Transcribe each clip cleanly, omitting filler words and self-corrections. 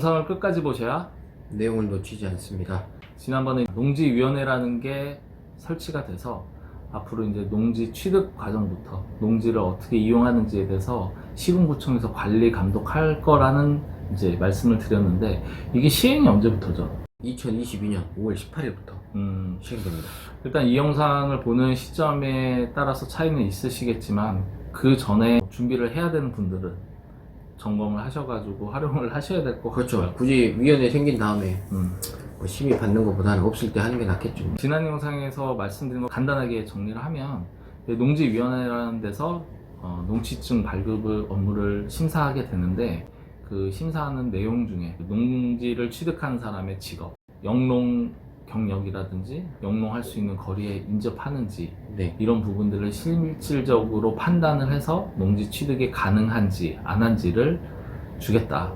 영상을 끝까지 보셔야 내용을 놓치지 않습니다. 지난번에 농지위원회라는 게 설치가 돼서 앞으로 이제 농지 취득 과정부터 농지를 어떻게 이용하는지에 대해서 시군구청에서 관리 감독할 거라는 이제 말씀을 드렸는데, 이게 시행이 언제부터죠? 2022년 5월 18일부터 시행됩니다. 일단 이 영상을 보는 시점에 따라서 차이는 있으시겠지만, 그 전에 준비를 해야 되는 분들은 점검을 하셔가지고 활용을 하셔야 될 것 같아요. 그렇죠. 굳이 위원회 생긴 다음에 뭐 심의 받는 것보다는 없을 때 하는 게 낫겠죠. 지난 영상에서 말씀드린 거 간단하게 정리를 하면, 농지위원회라는 데서 농지증 발급 업무를 심사하게 되는데, 그 심사하는 내용 중에 농지를 취득한 사람의 직업, 영농 경력이라든지 영농할 수 있는 거리에 인접하는지, 네. 이런 부분들을 실질적으로 판단을 해서 농지 취득이 가능한지 안 한지를 주겠다.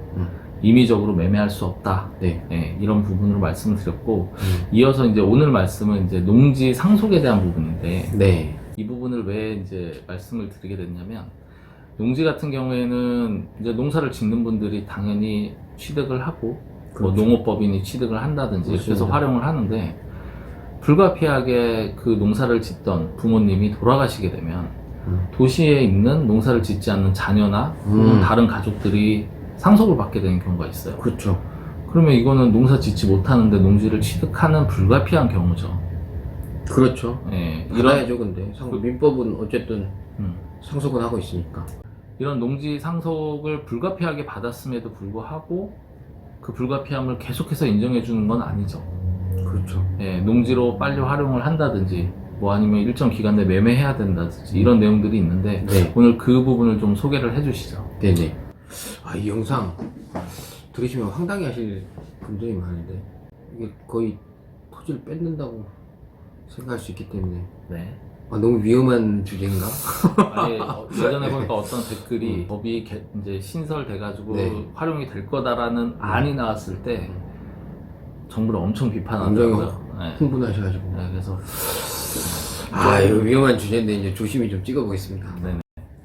임의적으로 매매할 수 없다. 네. 네, 이런 부분으로 말씀을 드렸고, 이어서 이제 오늘 말씀은 이제 농지 상속에 대한 부분인데, 네. 이 부분을 왜 이제 말씀을 드리게 됐냐면, 농지 같은 경우에는 이제 농사를 짓는 분들이 당연히 취득을 하고, 그렇죠. 뭐 농업법인이 취득을 한다든지 이렇게 해서 그렇습니다. 활용을 하는데, 불가피하게 그 농사를 짓던 부모님이 돌아가시게 되면 도시에 있는 농사를 짓지 않는 자녀나 혹은 다른 가족들이 상속을 받게 되는 경우가 있어요. 그렇죠. 그러면 이거는 농사 짓지 못하는데 농지를 취득하는 불가피한 경우죠. 그렇죠. 예, 받아야죠. 근데 민법은 어쨌든 상속은 하고 있으니까. 이런 농지 상속을 불가피하게 받았음에도 불구하고 그 불가피함을 계속해서 인정해 주는 건 아니죠. 그렇죠. 예, 농지로 빨리 활용을 한다든지 뭐 아니면 일정 기간 내에 매매해야 된다든지 이런 내용들이 있는데, 네. 오늘 그 부분을 좀 소개를 해 주시죠. 네네. 아, 이 영상 들으시면 황당해 하실 분들이 많은데, 이게 거의 토지를 뺏는다고 생각할 수 있기 때문에 네. 너무 위험한 주제인가? 아예 예전에 보니까 어떤 댓글이 법이 이제 신설돼가지고 네. 활용이 될 거다라는 안이 나왔을 때 정부를 엄청 비판하더라고요. 네. 흥분하셔가지고. 네, 그래서 이거 위험한 주제인데 이제 조심히 좀 찍어보겠습니다. 네네.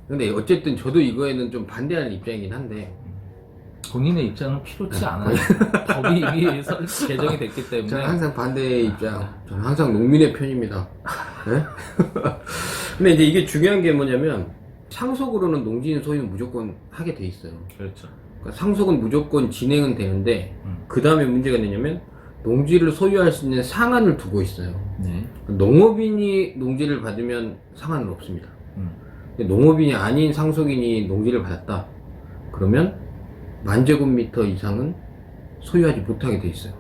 근데 어쨌든 저도 이거에는 좀 반대하는 입장이긴 한데, 본인의 입장은 필요치 않아요. 법이 이미 개정이 됐기 때문에. 저는 항상 반대의 입장, 저는 항상 농민의 편입니다. 네? 근데 이제 이게 중요한 게 뭐냐면, 상속으로는 농지인 소유는 무조건 하게 돼 있어요. 그렇죠. 그러니까 상속은 무조건 진행은 되는데, 그 다음에 문제가 되냐면 농지를 소유할 수 있는 상한을 두고 있어요. 네. 농업인이 농지를 받으면 상한은 없습니다. 근데 농업인이 아닌 상속인이 농지를 받았다 그러면 10,000제곱미터 이상은 소유하지 못하게 돼 있어요.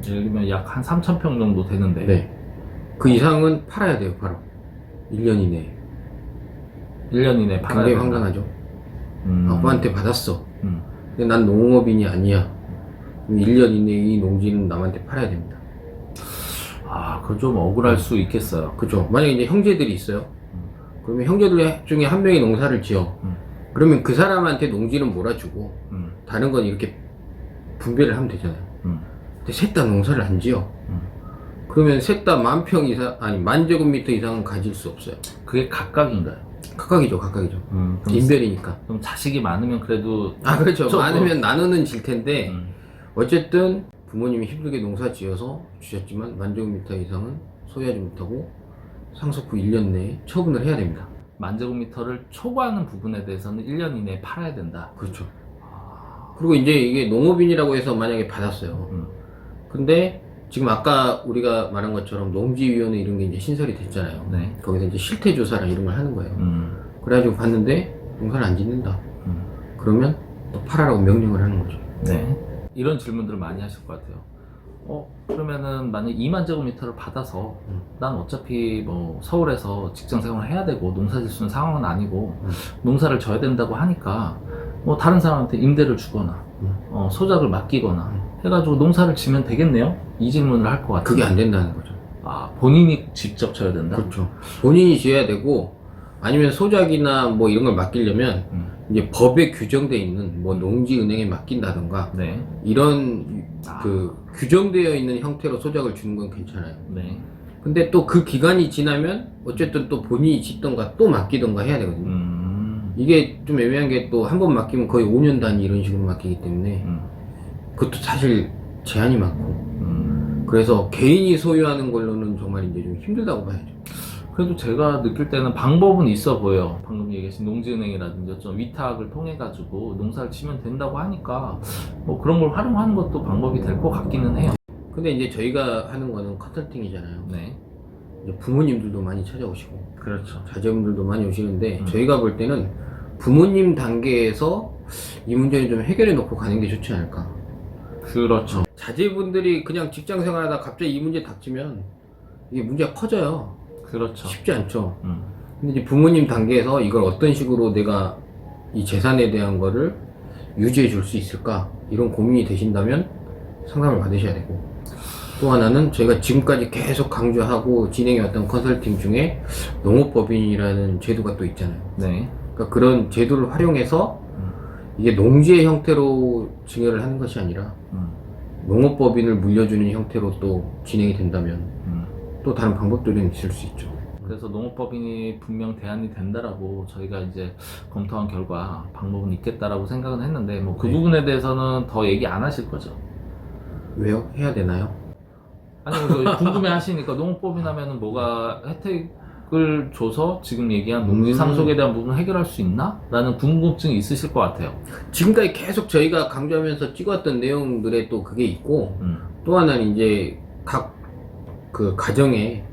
예를 들면 약 한 3,000평 정도 되는데, 네. 그 이상은 팔아야 돼요. 바로 1년 이내에. 1년 이내에 팔아야 굉장히 된다. 황당하죠. 아빠한테 받았어. 음. 근데 난 농업인이 아니야. 그럼 1년 이내에 이 농지는 남한테 팔아야 됩니다. 그건 좀 억울할 수 있겠어요. 그죠. 만약에 이제 형제들이 있어요. 그러면 형제들 중에 한 명이 농사를 지어. 그러면 그 사람한테 농지는 몰아주고, 다른 건 이렇게 분배를 하면 되잖아요. 근데 셋 다 농사를 안 지어. 그러면 셋 다 10,000평 이상, 아니 10,000제곱미터 이상은 가질 수 없어요. 그게 각각인가요? 각각이죠. 그럼 인별이니까. 그럼 자식이 많으면 그래도 그렇죠. 저- 많으면 나누는 질 텐데, 어쨌든 부모님이 힘들게 농사 지어서 주셨지만 10,000제곱미터 이상은 소유하지 못하고 상속 후 1년 내에 처분을 해야 됩니다. 10,000제곱미터를 초과하는 부분에 대해서는 1년 이내에 팔아야 된다. 그렇죠. 그리고 이제 이게 농업인이라고 해서 만약에 받았어요. 근데 지금 아까 우리가 말한 것처럼 농지위원회 이런 게 이제 신설이 됐잖아요. 네. 거기서 이제 실태조사랑 이런 걸 하는 거예요. 그래가지고 봤는데 농사를 안 짓는다. 그러면 또 팔아라고 명령을 하는 거죠. 네. 이런 질문들을 많이 하실 것 같아요. 그러면은 만약 20,000제곱미터를 받아서 난 어차피 뭐 서울에서 직장 생활을 해야 되고 농사 짓 수 있는 상황은 아니고 농사를 져야 된다고 하니까 뭐 다른 사람한테 임대를 주거나 소작을 맡기거나 해가지고 농사를 지면 되겠네요? 이 질문을 할 것 같아요. 그게 안 된다는 거죠. 본인이 직접 져야 된다? 그렇죠. 본인이 지어야 되고, 아니면 소작이나 뭐 이런 걸 맡기려면 이제 법에 규정되어 있는 뭐 농지은행에 맡긴다던가 네. 이런 그 규정되어 있는 형태로 소작을 주는 건 괜찮아요. 네. 근데 또 그 기간이 지나면 어쨌든 또 본인이 짓던가 또 맡기던가 해야 되거든요. 이게 좀 애매한 게 또 한 번 맡기면 거의 5년 단위 이런 식으로 맡기기 때문에 그것도 사실 제한이 많고 그래서 개인이 소유하는 걸로는 정말 이제 좀 힘들다고 봐야죠. 그래도 제가 느낄 때는 방법은 있어 보여요. 방금 얘기하신 농지은행이라든지 어떤 위탁을 통해 가지고 농사를 치면 된다고 하니까 뭐 그런 걸 활용하는 것도 방법이 될 것 같기는 해요. 근데 이제 저희가 하는 거는 컨설팅이잖아요. 네, 이제 부모님들도 많이 찾아오시고 그렇죠. 자제분들도 많이 오시는데 저희가 볼 때는 부모님 단계에서 이 문제를 좀 해결해 놓고 가는 게 좋지 않을까. 그렇죠. 자제분들이 그냥 직장 생활하다 갑자기 이 문제 닥치면 이게 문제가 커져요. 그렇죠. 쉽지 않죠. 근데 이제 부모님 단계에서 이걸 어떤 식으로 내가 이 재산에 대한 거를 유지해 줄 수 있을까 이런 고민이 되신다면 상담을 받으셔야 되고, 또 하나는 저희가 지금까지 계속 강조하고 진행해왔던 컨설팅 중에 농업법인이라는 제도가 또 있잖아요. 네. 그러니까 그런 제도를 활용해서 이게 농지의 형태로 증여를 하는 것이 아니라 농업법인을 물려주는 형태로 또 진행이 된다면 또 다른 방법들은 있을 수 있죠. 그래서 농업법인이 분명 대안이 된다라고 저희가 이제 검토한 결과 방법은 있겠다라고 생각은 했는데 뭐 그 네. 부분에 대해서는 더 얘기 안 하실 거죠? 왜요? 해야 되나요? 아니 궁금해 하시니까 농업법인 하면은 뭐가 혜택을 줘서 지금 얘기한 농지 상속에 대한 부분을 해결할 수 있나? 라는 궁금증이 있으실 것 같아요. 지금까지 계속 저희가 강조하면서 찍었던 내용들에 또 그게 있고, 또 하나는 이제 각 그 가정에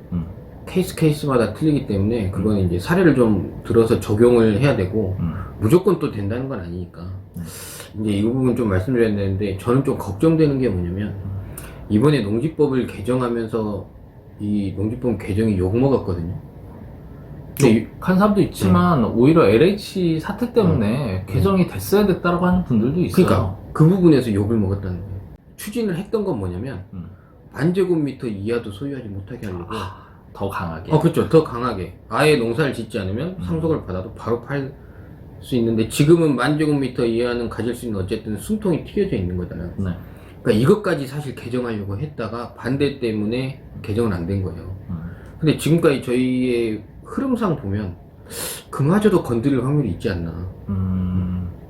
케이스마다 틀리기 때문에 그건 이제 사례를 좀 들어서 적용을 해야 되고 무조건 또 된다는 건 아니니까 이제 이 부분 좀 말씀드려야 되는데, 저는 좀 걱정되는 게 뭐냐면 이번에 농지법을 개정하면서 이 농지법 개정이 욕먹었거든요. 욕한 사람도 있지만 오히려 LH 사태 때문에 개정이 됐어야 됐다라고 하는 분들도 있어요. 그러니까 그 부분에서 욕을 먹었다는 거예요. 추진을 했던 건 뭐냐면 만제곱미터 이하도 소유하지 못하게 하려고. 더 강하게. 그렇죠. 더 강하게. 아예 농사를 짓지 않으면 상속을 받아도 바로 팔 수 있는데, 지금은 만제곱미터 이하는 가질 수 있는 어쨌든 숨통이 튀겨져 있는 거잖아요. 네. 그러니까 이것까지 사실 개정하려고 했다가 반대 때문에 개정은 안 된 거예요. 근데 지금까지 저희의 흐름상 보면 그마저도 건드릴 확률이 있지 않나.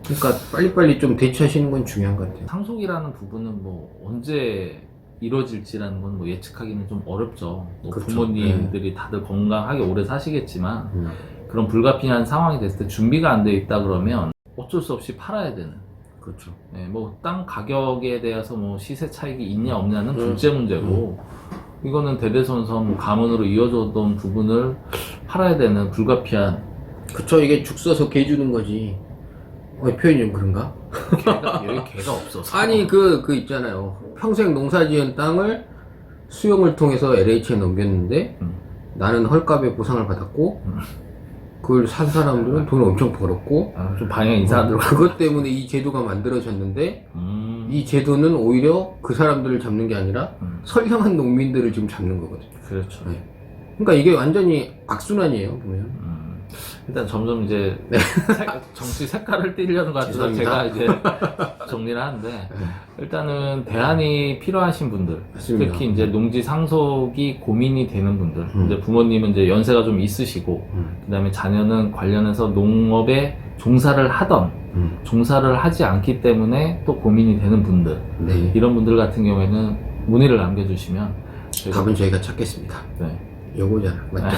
그러니까 빨리빨리 좀 대처하시는 건 중요한 것 같아요. 상속이라는 부분은 뭐 언제 이루어질지라는 건 뭐 예측하기는 좀 어렵죠. 뭐 그렇죠. 부모님들이 다들 건강하게 오래 사시겠지만 그런 불가피한 상황이 됐을 때 준비가 안 돼 있다 그러면 어쩔 수 없이 팔아야 되는. 그렇죠. 네, 뭐 땅 가격에 대해서 뭐 시세 차익이 있냐 없냐는 둘째 문제고, 이거는 대대손손 뭐 가문으로 이어져던 부분을 팔아야 되는 불가피한. 그쵸. 이게 죽 써서 개 주는 거지. 표현이 좀 그런가? 개가 없어서. 아니 그 있잖아요. 평생 농사지은 땅을 수용을 통해서 LH에 넘겼는데 나는 헐값에 보상을 받았고 그걸 산 사람들은 돈을 엄청 벌었고, 좀 방향 이상하더라고. 그것 때문에 이 제도가 만들어졌는데 이 제도는 오히려 그 사람들을 잡는 게 아니라 선량한 농민들을 지금 잡는 거거든요. 그렇죠. 네. 그러니까 이게 완전히 악순환이에요, 보면. 일단 점점 이제 정치 색깔을 띠려는 것 같아서 죄송합니다. 제가 이제 정리를 하는데, 일단은 대안이 필요하신 분들, 맞습니다. 특히 이제 농지 상속이 고민이 되는 분들, 이제 부모님은 이제 연세가 좀 있으시고, 그다음에 자녀는 관련해서 농업에 종사를 하던 종사를 하지 않기 때문에 또 고민이 되는 분들, 네. 이런 분들 같은 경우에는 문의를 남겨주시면 답은 저희가 찾겠습니다. 네. 요거잖아, 맞죠?